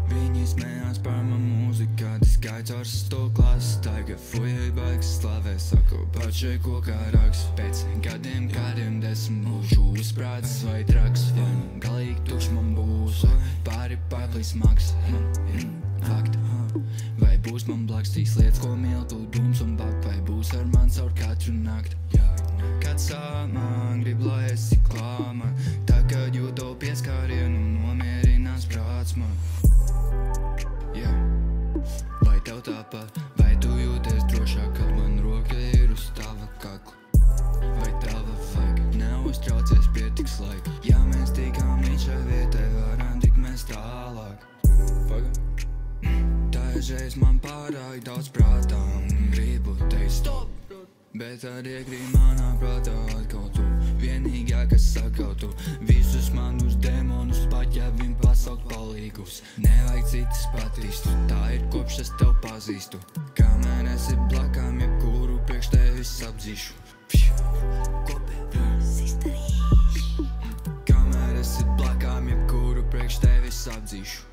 Viņi smējās par manu mūziku, kad es gāju caur 6. klases. Tagad fujai baigas slavē, saku pašai kokā raks. Pēc gadiem, kādiem 10 būšu uzsprādzis vai traks. Vai nu galīgi tukšs man būs, pāri pārplīs maks. Fakti. Vai būs man blaks tīs lietas, ko miltu dūms un bakt. Vai būs ar man caur katru nakti. Kad sāmā grib, lai esi klāma. Tagad jūtu pieskārienu, nomierinās prāts man. Vai tev tāpat, vai tu jūties drošāk, kad man roka ir uz tava kakla? Vai tava vajag, neuztraucies pietiks laika. Ja mēs tikām līdz šai vietai, varam tik mēs tālāk. Dažreiz man pārāk daudz prātā un gribu teikt stop, bet tad iekrīt manā prātā atkal tu. Vienīgā, kas sakautu visus manus demonus, pat ja viņ pasaukt palīgus. Nevajag citas patīstu, tā ir kopš es tev pazīstu. Kamēr esi blakām, jebkuru priekš tevis apdzīšu. Kamēr esi blakām, jebkuru priekš tevis apdzīšu.